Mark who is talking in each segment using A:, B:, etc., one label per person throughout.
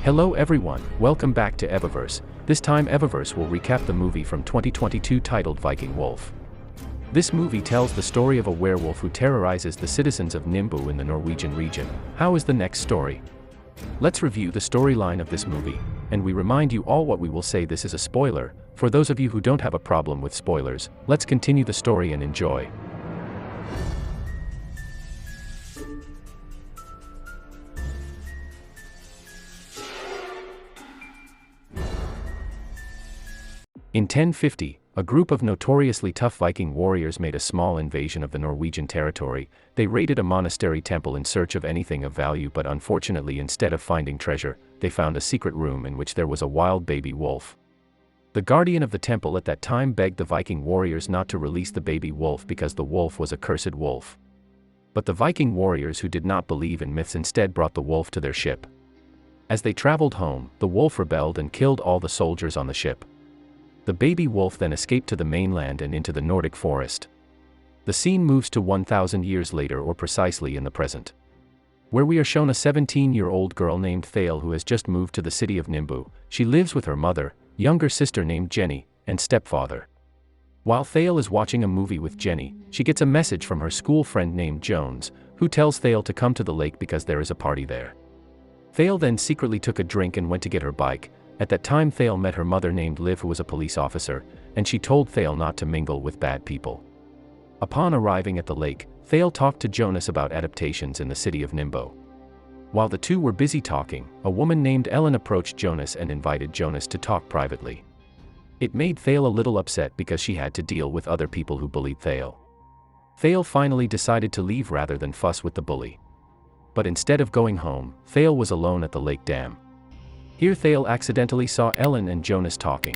A: Hello everyone, welcome back to Evoverse. This time Evoverse will recap the movie from 2022 titled Viking Wolf. This movie tells the story of a werewolf who terrorizes the citizens of Nimbo in the Norwegian region. How is the next story? Let's review the storyline of this movie, and we remind you all what we will say this is a spoiler. For those of you who don't have a problem with spoilers, let's continue the story and enjoy. In 1050, a group of notoriously tough Viking warriors made a small invasion of the Norwegian territory. They raided a monastery temple in search of anything of value, but unfortunately, instead of finding treasure, they found a secret room in which there was a wild baby wolf. The guardian of the temple at that time begged the Viking warriors not to release the baby wolf because the wolf was a cursed wolf. But the Viking warriors who did not believe in myths instead brought the wolf to their ship. As they traveled home, the wolf rebelled and killed all the soldiers on the ship. The baby wolf then escaped to the mainland and into the Nordic forest. The scene moves to 1,000 years later, or precisely in the present, where we are shown a 17-year-old girl named Thale who has just moved to the city of Nimbo. She lives with her mother, younger sister named Jenny, and stepfather. While Thale is watching a movie with Jenny, she gets a message from her school friend named Jones, who tells Thale to come to the lake because there is a party there. Thale then secretly took a drink and went to get her bike. At that time Thale met her mother named Liv, who was a police officer, and she told Thale not to mingle with bad people. Upon arriving at the lake, Thale talked to Jonas about adaptations in the city of Nimbo. While the two were busy talking, a woman named Ellen approached Jonas and invited Jonas to talk privately. It made Thale a little upset because she had to deal with other people who bullied Thale. Thale finally decided to leave rather than fuss with the bully. But instead of going home, Thale was alone at the lake dam. Here Thale accidentally saw Ellen and Jonas talking.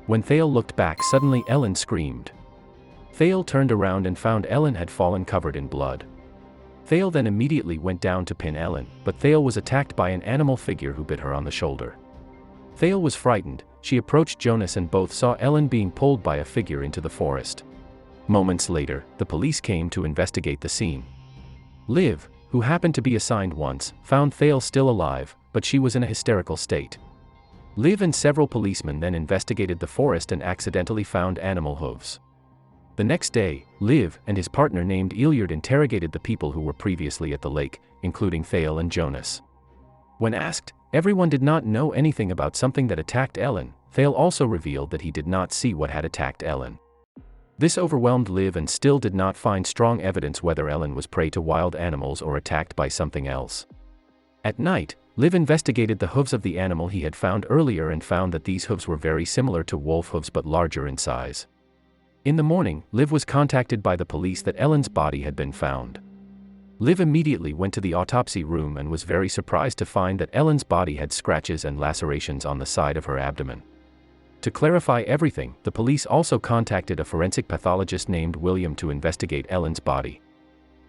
A: When Thale looked back, suddenly Ellen screamed. Thale turned around and found Ellen had fallen covered in blood. Thale then immediately went down to pin Ellen, but Thale was attacked by an animal figure who bit her on the shoulder. Thale was frightened. She approached Jonas and both saw Ellen being pulled by a figure into the forest. Moments later, the police came to investigate the scene. Liv, who happened to be assigned once, found Thale still alive, but she was in a hysterical state. Liv and several policemen then investigated the forest and accidentally found animal hooves. The next day, Liv and his partner named Ilyard interrogated the people who were previously at the lake, including Thale and Jonas. When asked, everyone did not know anything about something that attacked Ellen. Thale also revealed that he did not see what had attacked Ellen. This overwhelmed Liv and still did not find strong evidence whether Ellen was prey to wild animals or attacked by something else. At night, Liv investigated the hooves of the animal he had found earlier and found that these hooves were very similar to wolf hooves but larger in size. In the morning, Liv was contacted by the police that Ellen's body had been found. Liv immediately went to the autopsy room and was very surprised to find that Ellen's body had scratches and lacerations on the side of her abdomen. To clarify everything, the police also contacted a forensic pathologist named William to investigate Ellen's body.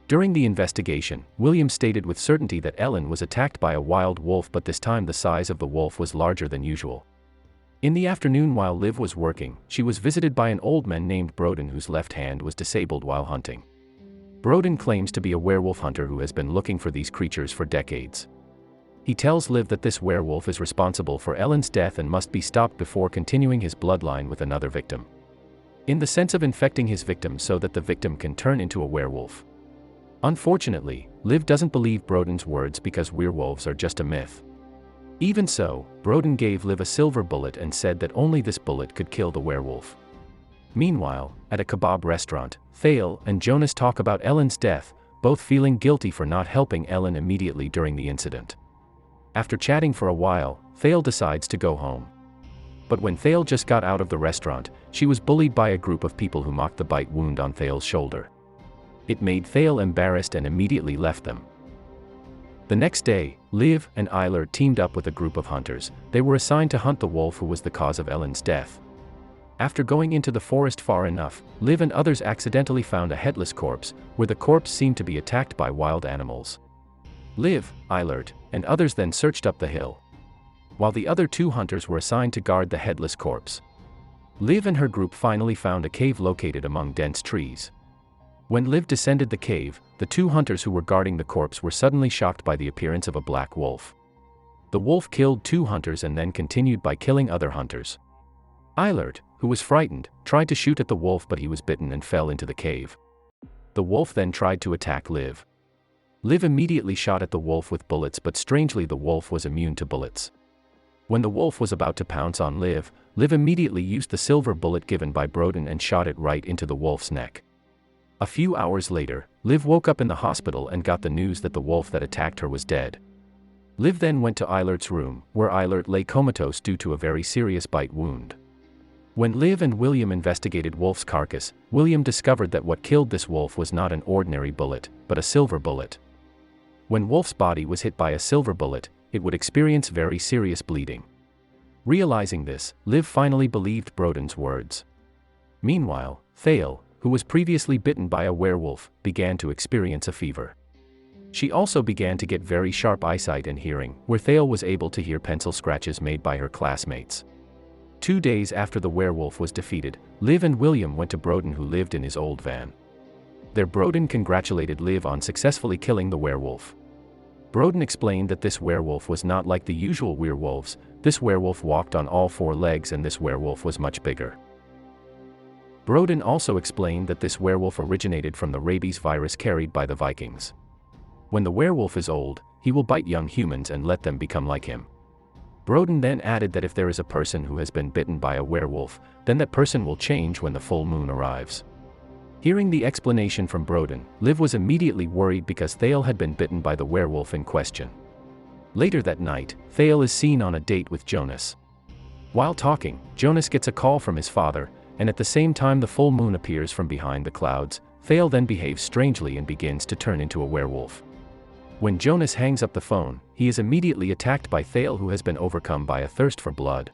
A: During the investigation, William stated with certainty that Ellen was attacked by a wild wolf, but this time the size of the wolf was larger than usual. In the afternoon, while Liv was working, she was visited by an old man named Broden whose left hand was disabled while hunting. Broden claims to be a werewolf hunter who has been looking for these creatures for decades. He tells Liv that this werewolf is responsible for Ellen's death and must be stopped before continuing his bloodline with another victim, in the sense of infecting his victim so that the victim can turn into a werewolf. Unfortunately, Liv doesn't believe Broden's words because werewolves are just a myth. Even so, Broden gave Liv a silver bullet and said that only this bullet could kill the werewolf. Meanwhile, at a kebab restaurant, Thale and Jonas talk about Ellen's death, both feeling guilty for not helping Ellen immediately during the incident. After chatting for a while, Thale decides to go home. But when Thale just got out of the restaurant, she was bullied by a group of people who mocked the bite wound on Thale's shoulder. It made Thale embarrassed and immediately left them. The next day, Liv and Ilyard teamed up with a group of hunters. They were assigned to hunt the wolf who was the cause of Ellen's death. After going into the forest far enough, Liv and others accidentally found a headless corpse, where the corpse seemed to be attacked by wild animals. Liv, Ilyard, and others then searched up the hill, while the other two hunters were assigned to guard the headless corpse. Liv and her group finally found a cave located among dense trees. When Liv descended the cave, the two hunters who were guarding the corpse were suddenly shocked by the appearance of a black wolf. The wolf killed 2 hunters and then continued by killing other hunters. Eilert, who was frightened, tried to shoot at the wolf but he was bitten and fell into the cave. The wolf then tried to attack Liv. Liv immediately shot at the wolf with bullets, but strangely the wolf was immune to bullets. When the wolf was about to pounce on Liv, Liv immediately used the silver bullet given by Broden and shot it right into the wolf's neck. A few hours later, Liv woke up in the hospital and got the news that the wolf that attacked her was dead. Liv then went to Eilert's room, where Eilert lay comatose due to a very serious bite wound. When Liv and William investigated Wolf's carcass, William discovered that what killed this wolf was not an ordinary bullet, but a silver bullet. When Wolf's body was hit by a silver bullet, it would experience very serious bleeding. Realizing this, Liv finally believed Broden's words. Meanwhile, Thale, who was previously bitten by a werewolf, began to experience a fever. She also began to get very sharp eyesight and hearing, where Thale was able to hear pencil scratches made by her classmates. 2 days after the werewolf was defeated, Liv and William went to Broden, who lived in his old van. There Broden congratulated Liv on successfully killing the werewolf. Broden explained that this werewolf was not like the usual werewolves. This werewolf walked on all 4 legs and this werewolf was much bigger. Broden also explained that this werewolf originated from the rabies virus carried by the Vikings. When the werewolf is old, he will bite young humans and let them become like him. Broden then added that if there is a person who has been bitten by a werewolf, then that person will change when the full moon arrives. Hearing the explanation from Broden, Liv was immediately worried because Thale had been bitten by the werewolf in question. Later that night, Thale is seen on a date with Jonas. While talking, Jonas gets a call from his father, and at the same time the full moon appears from behind the clouds. Thale then behaves strangely and begins to turn into a werewolf. When Jonas hangs up the phone, he is immediately attacked by Thale, who has been overcome by a thirst for blood.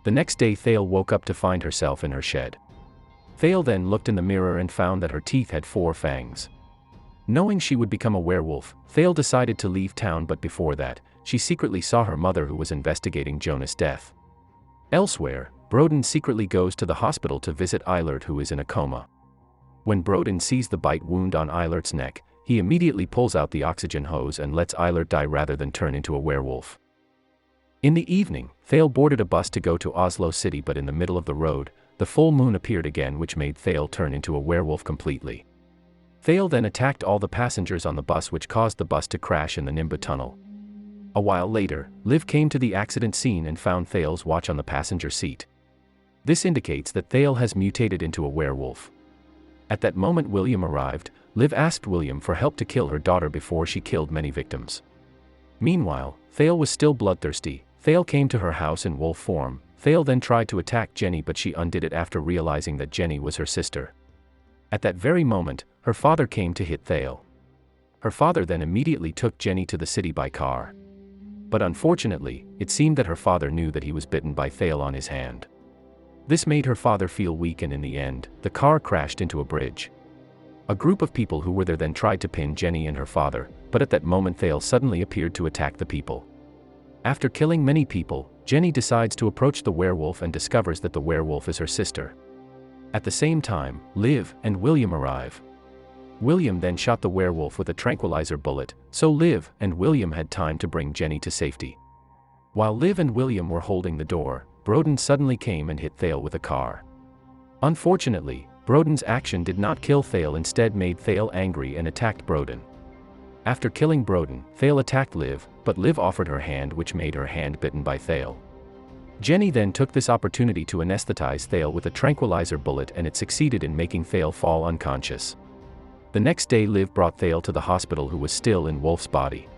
A: The next day Thale woke up to find herself in her shed. Thale then looked in the mirror and found that her teeth had 4 fangs. Knowing she would become a werewolf, Thale decided to leave town, but before that, she secretly saw her mother, who was investigating Jonas' death. Elsewhere, Broden secretly goes to the hospital to visit Eilert, who is in a coma. When Broden sees the bite wound on Eilert's neck, he immediately pulls out the oxygen hose and lets Eilert die rather than turn into a werewolf. In the evening, Thale boarded a bus to go to Oslo City, but in the middle of the road, the full moon appeared again, which made Thale turn into a werewolf completely. Thale then attacked all the passengers on the bus, which caused the bus to crash in the Nimba tunnel. A while later, Liv came to the accident scene and found Thale's watch on the passenger seat. This indicates that Thale has mutated into a werewolf. At that moment William arrived. Liv asked William for help to kill her daughter before she killed many victims. Meanwhile, Thale was still bloodthirsty. Thale came to her house in wolf form. Thale then tried to attack Jenny, but she undid it after realizing that Jenny was her sister. At that very moment, her father came to hit Thale. Her father then immediately took Jenny to the city by car. But unfortunately, it seemed that her father knew that he was bitten by Thale on his hand. This made her father feel weak, and in the end, the car crashed into a bridge. A group of people who were there then tried to pin Jenny and her father, but at that moment Thale suddenly appeared to attack the people. After killing many people, Jenny decides to approach the werewolf and discovers that the werewolf is her sister. At the same time, Liv and William arrive. William then shot the werewolf with a tranquilizer bullet, so Liv and William had time to bring Jenny to safety. While Liv and William were holding the door, Broden suddenly came and hit Thale with a car. Unfortunately, Broden's action did not kill Thale, instead made Thale angry and attacked Broden. After killing Broden, Thale attacked Liv, but Liv offered her hand, which made her hand bitten by Thale. Jenny then took this opportunity to anesthetize Thale with a tranquilizer bullet, and it succeeded in making Thale fall unconscious. The next day Liv brought Thale to the hospital, who was still in Wolf's body.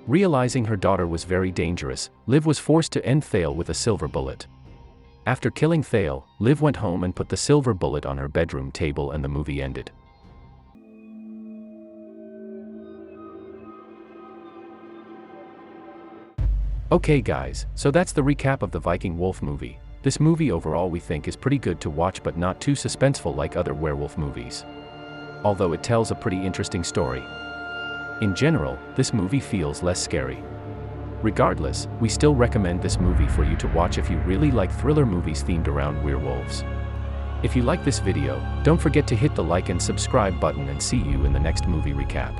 A: Realizing her daughter was very dangerous, Liv was forced to end Thale with a silver bullet. After killing Thale, Liv went home and put the silver bullet on her bedroom table, and the movie ended. Okay guys, so that's the recap of the Viking Wolf movie. This movie overall we think is pretty good to watch, but not too suspenseful like other werewolf movies. Although it tells a pretty interesting story. In general, this movie feels less scary. Regardless, we still recommend this movie for you to watch if you really like thriller movies themed around werewolves. If you like this video, don't forget to hit the like and subscribe button, and see you in the next movie recap.